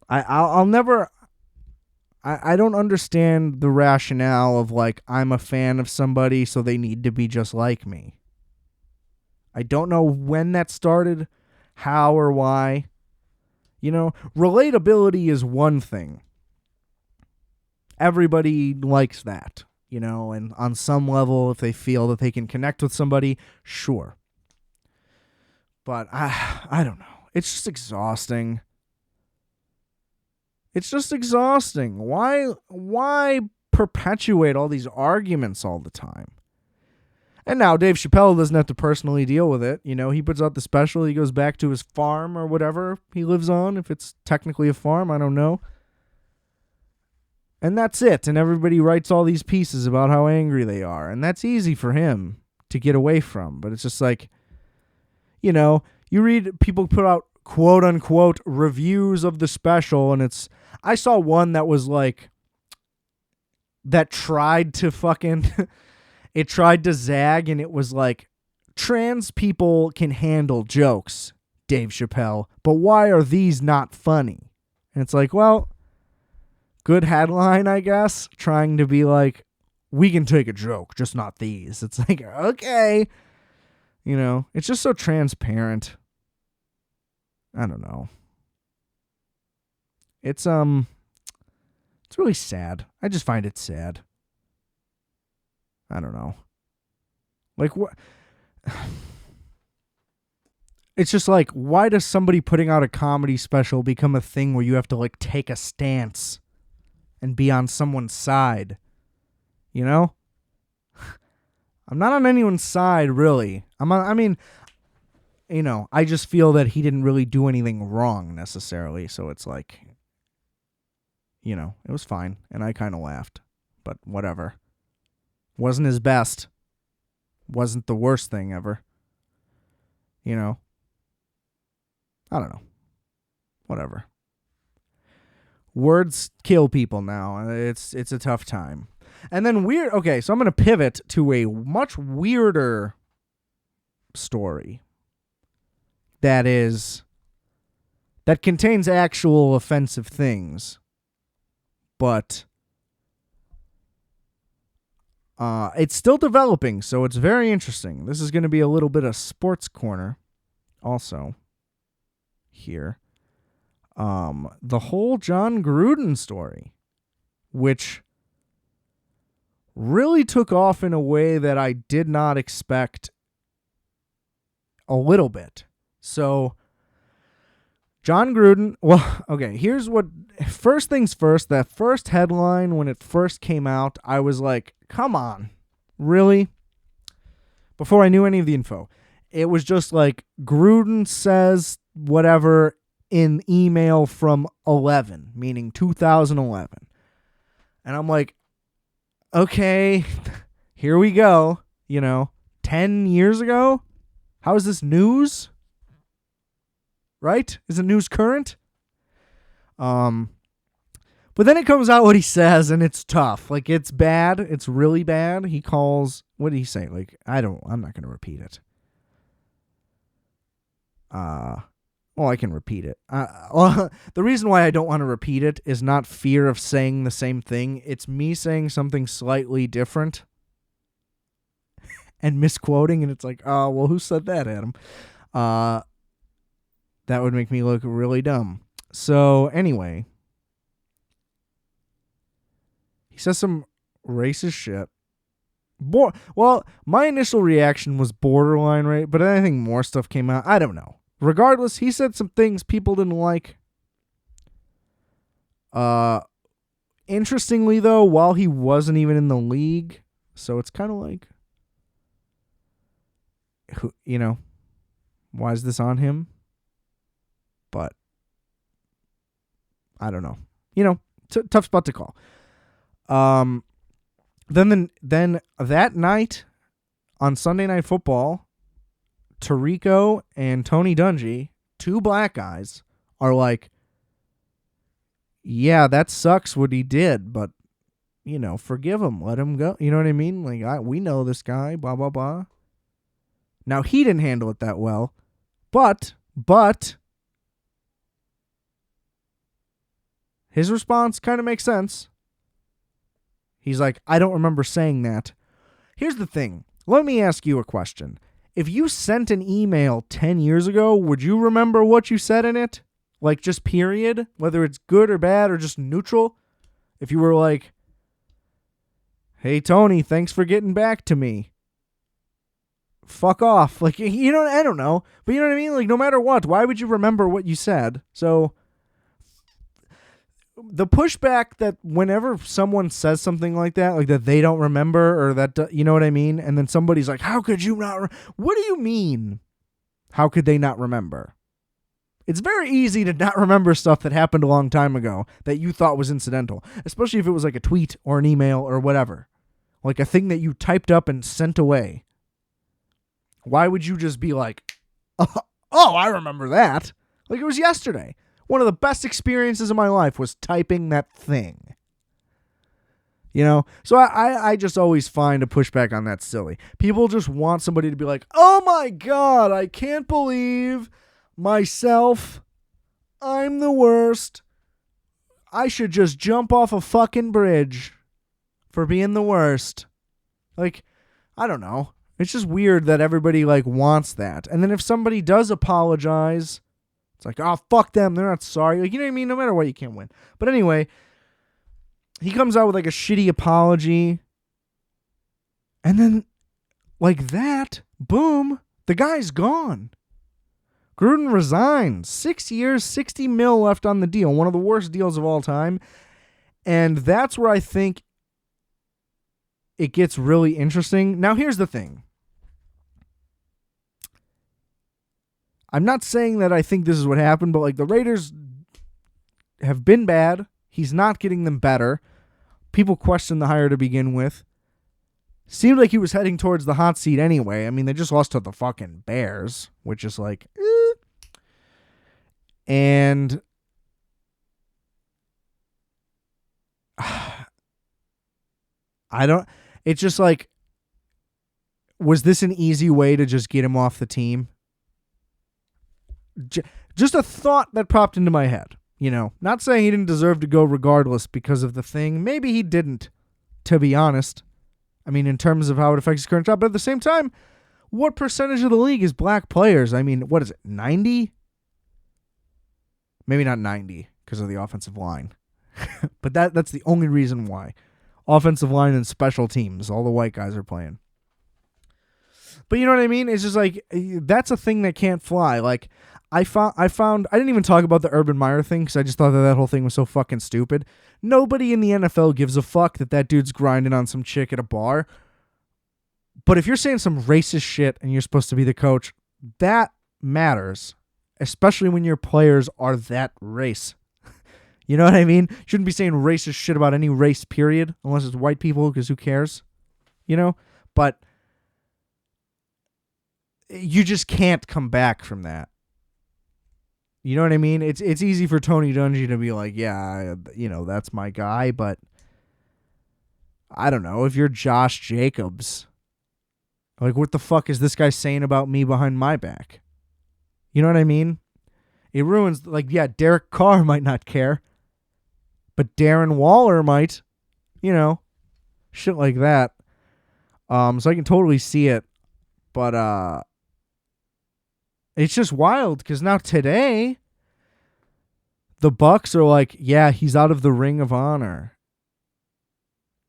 I'll never... I don't understand the rationale of, like, I'm a fan of somebody, so they need to be just like me. I don't know when that started, how or why. You know, relatability is one thing. Everybody likes that, you know, and on some level, if they feel that they can connect with somebody, sure. But I don't know. It's just exhausting. It's just exhausting. Why perpetuate all these arguments all the time? And now Dave Chappelle doesn't have to personally deal with it. You know, he puts out the special. He goes back to his farm or whatever he lives on. If it's technically a farm, I don't know. And that's it. And everybody writes all these pieces about how angry they are. And that's easy for him to get away from. But it's just like, you know, you read people put out quote unquote reviews of the special. And I saw one that was like, that tried to fucking... It tried to zag, and it was like, trans people can handle jokes, Dave Chappelle, but why are these not funny? And it's like, well, good headline, I guess, trying to be like, we can take a joke, just not these. It's like, okay. You know, it's just so transparent. I don't know. It's really sad. I just find it sad. I don't know. Like, what? It's just like, why does somebody putting out a comedy special become a thing where you have to, like, take a stance and be on someone's side? You know? I'm not on anyone's side, really. You know, I just feel that he didn't really do anything wrong, necessarily. So it's like, you know, it was fine. And I kind of laughed. But whatever. Wasn't his best. Wasn't the worst thing ever. You know? I don't know. Whatever. Words kill people now. It's a tough time. And then okay, so I'm going to pivot to a much weirder story that contains actual offensive things. But it's still developing, so it's very interesting. This is going to be a little bit of sports corner also here. The whole John Gruden story, which really took off in a way that I did not expect a little bit. So John Gruden, well, okay, first things first, that first headline when it first came out, I was like, come on, really? Before I knew any of the info. It was just like, Gruden says whatever in email from 11, meaning 2011. And I'm like, okay, here we go. You know, 10 years ago? How is this news? Right? Is the news current? But then it comes out what he says, and it's tough. Like, it's bad. It's really bad. He calls, what did he say? Like, I'm not going to repeat it. Well, I can repeat it. The reason why I don't want to repeat it is not fear of saying the same thing. It's me saying something slightly different and misquoting, and it's like, oh, well, who said that, Adam? That would make me look really dumb. So, anyway, he says some racist shit. Well, my initial reaction was borderline, right? But I think more stuff came out. I don't know. Regardless, he said some things people didn't like. Interestingly, though, while he wasn't even in the league, so it's kind of like, you know, why is this on him? But I don't know. You know, tough spot to call. Then that night on Sunday Night Football, Tirico and Tony Dungy, two black guys, are like, yeah, that sucks what he did, but, you know, forgive him, let him go. You know what I mean? Like, we know this guy, blah, blah, blah. Now, he didn't handle it that well, but his response kind of makes sense. He's like, I don't remember saying that. Here's the thing. Let me ask you a question. If you sent an email 10 years ago, would you remember what you said in it? like just period, whether it's good or bad or just neutral. If you were like, hey, Tony, thanks for getting back to me. Fuck off. Like, you know, I don't know. But you know what I mean? Like, no matter what, why would you remember what you said? So the pushback that whenever someone says something like that they don't remember or that, you know what I mean? And then somebody's like, how could you not? What do you mean? How could they not remember? It's very easy to not remember stuff that happened a long time ago that you thought was incidental, especially if it was like a tweet or an email or whatever, like a thing that you typed up and sent away. Why would you just be like, oh, I remember that? Like it was yesterday. One of the best experiences of my life was typing that thing. You know? So I just always find a pushback on that silly. People just want somebody to be like, oh my God, I can't believe myself. I'm the worst. I should just jump off a fucking bridge for being the worst. Like, I don't know. It's just weird that everybody like wants that. And then if somebody does apologize, it's like, oh, fuck them. They're not sorry. Like, you know what I mean? No matter what, you can't win. But anyway, he comes out with like a shitty apology. And then like that, boom, the guy's gone. Gruden resigns. 6 years, $60 million left on the deal. One of the worst deals of all time. And that's where I think it gets really interesting. Now, here's the thing. I'm not saying that I think this is what happened, but like the Raiders have been bad. He's not getting them better. People question the hire to begin with. Seemed like he was heading towards the hot seat anyway. I mean, they just lost to the fucking Bears, which is like, And it's just like, was this an easy way to just get him off the team? Just a thought that popped into my head, you know, not saying he didn't deserve to go regardless because of the thing. Maybe he didn't, to be honest. I mean, in terms of how it affects his current job, but at the same time, what percentage of the league is black players? I mean, what is it, 90? Maybe not 90 because of the offensive line, but that's the only reason why. Offensive line and special teams, all the white guys are playing. But you know what I mean? It's just like, that's a thing that can't fly. Like, I found I didn't even talk about the Urban Meyer thing because I just thought that whole thing was so fucking stupid. Nobody in the NFL gives a fuck that dude's grinding on some chick at a bar. But if you're saying some racist shit and you're supposed to be the coach, that matters, especially when your players are that race. You know what I mean? Shouldn't be saying racist shit about any race, period, unless it's white people, because who cares? You know? But you just can't come back from that. You know what I mean? It's easy for Tony Dungy to be like, yeah, you know, that's my guy, but I don't know. If you're Josh Jacobs, like, what the fuck is this guy saying about me behind my back? You know what I mean? It ruins, like, yeah, Derek Carr might not care, but Darren Waller might, you know, shit like that. So I can totally see it, but it's just wild because now today the Bucks are like, yeah, he's out of the Ring of Honor.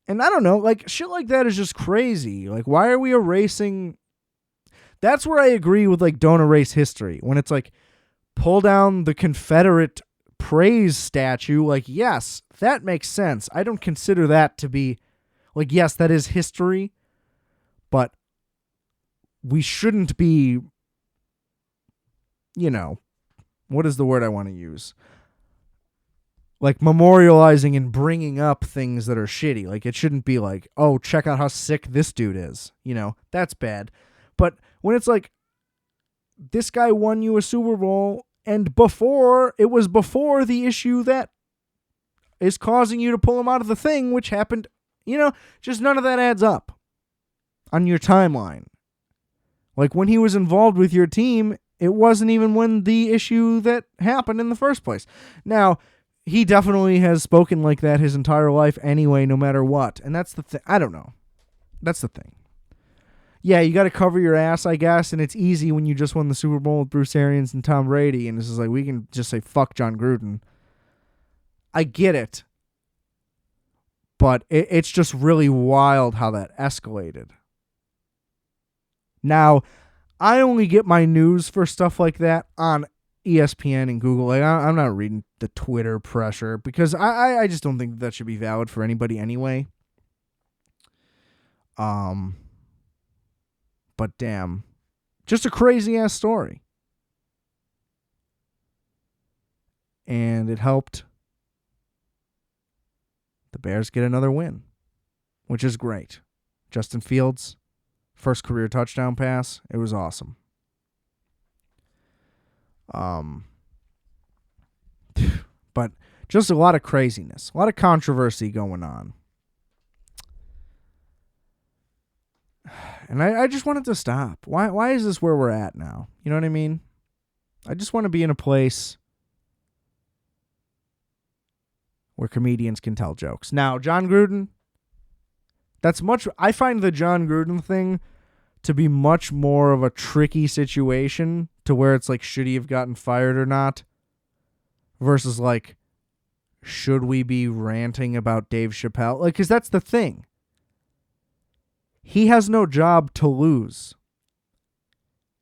And I don't know, like, shit like that is just crazy. Like, why are we erasing? That's where I agree with, like, don't erase history. When it's like, pull down the Confederate praise statue, like, yes, that makes sense. I don't consider that to be, like, yes, that is history, but we shouldn't be, you know, what is the word I want to use? Like, memorializing and bringing up things that are shitty. Like, it shouldn't be like, oh, check out how sick this dude is. You know, that's bad. But when it's like, this guy won you a Super Bowl, and it was before the issue that is causing you to pull him out of the thing, which happened, you know, just none of that adds up on your timeline. Like, when he was involved with your team, it wasn't even when the issue that happened in the first place. Now, he definitely has spoken like that his entire life anyway, no matter what. And that's the thing. I don't know. That's the thing. yeah, you got to cover your ass, I guess, and it's easy when you just won the Super Bowl with Bruce Arians and Tom Brady, and this is like, we can just say, fuck John Gruden. I get it, but it's just really wild how that escalated. Now, I only get my news for stuff like that on ESPN and Google. Like, I'm not reading the Twitter pressure because I just don't think that should be valid for anybody anyway. But damn, just a crazy ass story. And it helped the Bears get another win, which is great. Justin Fields, first career touchdown pass. It was awesome. But just a lot of craziness, a lot of controversy going on. And I just wanted to stop. Why is this where we're at now? You know what I mean? I just want to be in a place where comedians can tell jokes. Now, John Gruden, I find the John Gruden thing to be much more of a tricky situation to where it's like, should he have gotten fired or not? Versus like, should we be ranting about Dave Chappelle? Like, because that's the thing. He has no job to lose.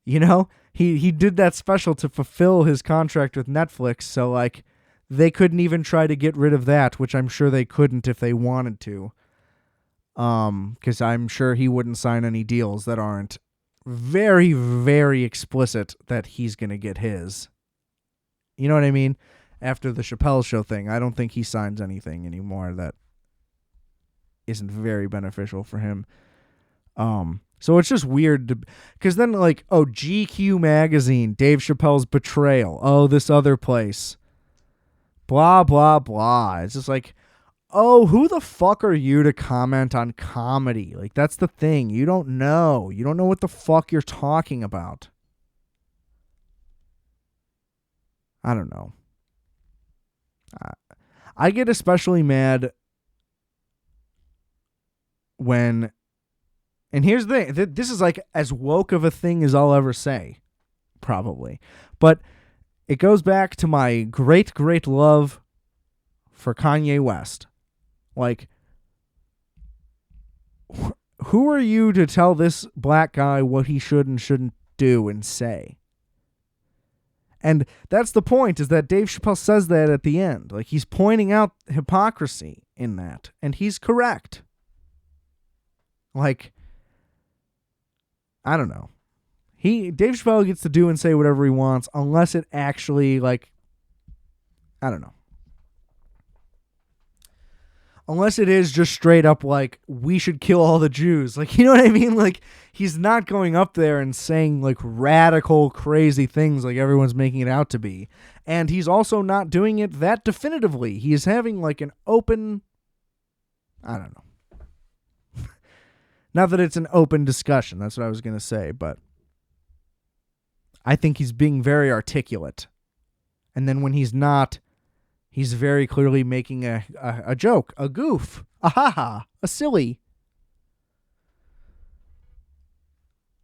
You know? He did that special to fulfill his contract with Netflix, so like they couldn't even try to get rid of that, which I'm sure they couldn't if they wanted to. Because I'm sure he wouldn't sign any deals that aren't very, very explicit that he's going to get his. You know what I mean? After the Chappelle Show thing, I don't think he signs anything anymore that isn't very beneficial for him. So it's just weird because then like, oh, GQ magazine, Dave Chappelle's betrayal. Oh, this other place. Blah, blah, blah. It's just like, oh, who the fuck are you to comment on comedy? Like, that's the thing. You don't know. You don't know what the fuck you're talking about. I don't know. I get especially mad when, and here's the thing, this is like as woke of a thing as I'll ever say, probably. But it goes back to my great, great love for Kanye West. Like, who are you to tell this black guy what he should and shouldn't do and say? And that's the point, is that Dave Chappelle says that at the end. Like, he's pointing out hypocrisy in that, and he's correct. Like, I don't know. Dave Chappelle gets to do and say whatever he wants, unless it actually, like, I don't know. Unless it is just straight up like, we should kill all the Jews. Like, you know what I mean? Like, he's not going up there and saying like radical, crazy things like everyone's making it out to be. And he's also not doing it that definitively. He's having like an open, I don't know. Not that it's an open discussion. That's what I was going to say. But I think he's being very articulate. And then when he's not, he's very clearly making a joke, a goof, a ha-ha, a silly.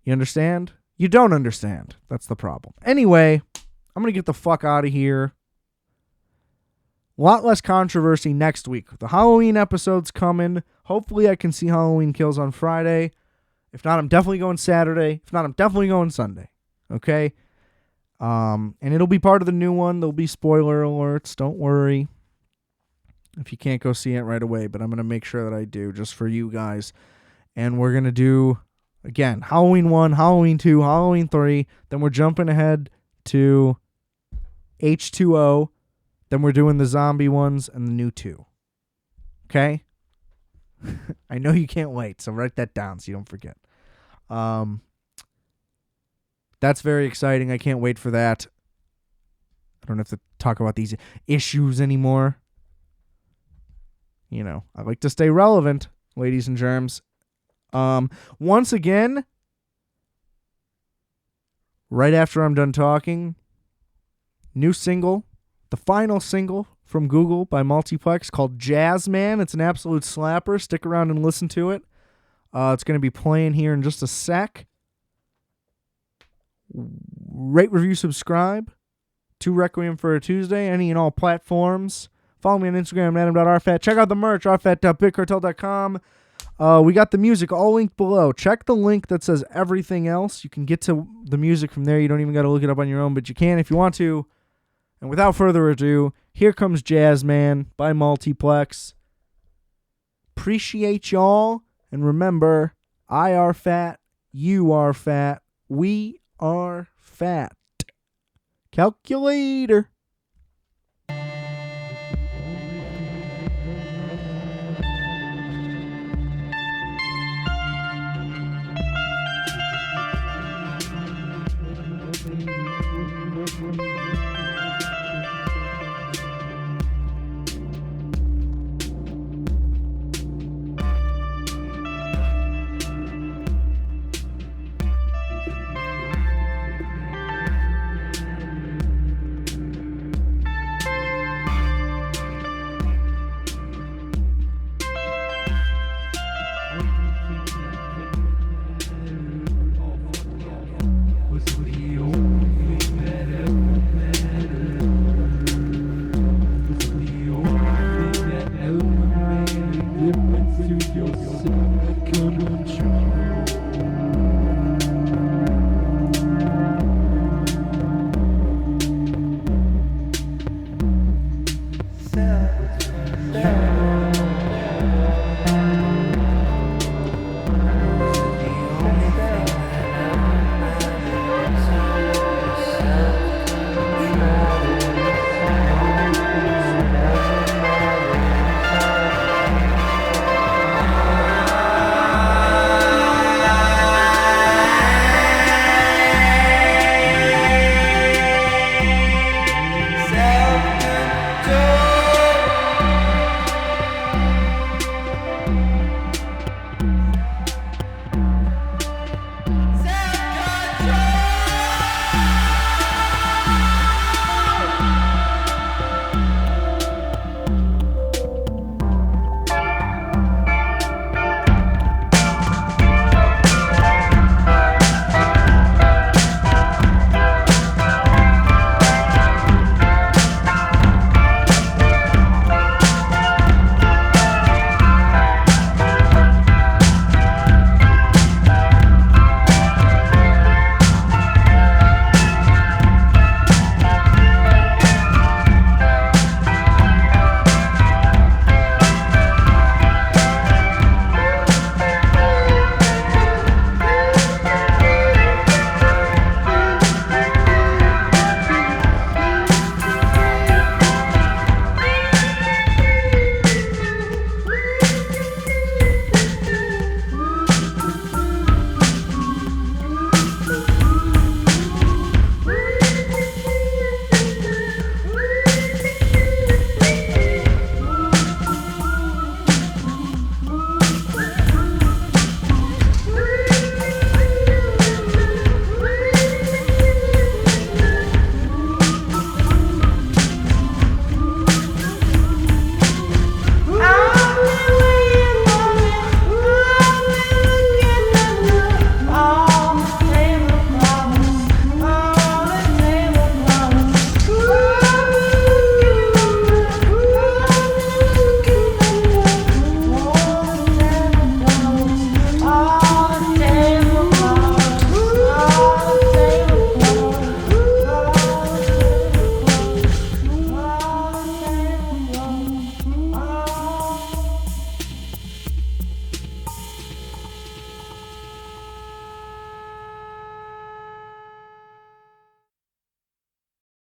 You understand? You don't understand. That's the problem. Anyway, I'm going to get the fuck out of here. A lot less controversy next week. The Halloween episode's coming. Hopefully I can see Halloween Kills on Friday. If not, I'm definitely going Saturday. If not, I'm definitely going Sunday. Okay? And it'll be part of the new one. There'll be spoiler alerts. Don't worry if you can't go see it right away, but I'm going to make sure that I do just for you guys. And we're going to do, again, Halloween 1, Halloween 2, Halloween 3. Then we're jumping ahead to H2O. Then we're doing the zombie ones and the new 2. Okay? I know you can't wait, so write that down so you don't forget. That's very exciting. I can't wait for that. I don't have to talk about these issues anymore. You know, I like to stay relevant, ladies and germs. Once again, right after I'm done talking, new single, the final single from Google by Multiplex called Jazz Man. It's an absolute slapper. Stick around and listen to it. It's going to be playing here in just a sec. Rate, review, subscribe to Requiem for a Tuesday, any and all platforms. Follow me on Instagram, adam.rfat. Check out the merch, rfat.bigcartel.com. We got the music all linked below. Check the link that says everything else. You can get to the music from there. You don't even got to look it up on your own, but you can if you want to. And without further ado, here comes Jazzman by Multiplex. Appreciate y'all. And remember, I are fat, you are fat, we are fat. Calculator.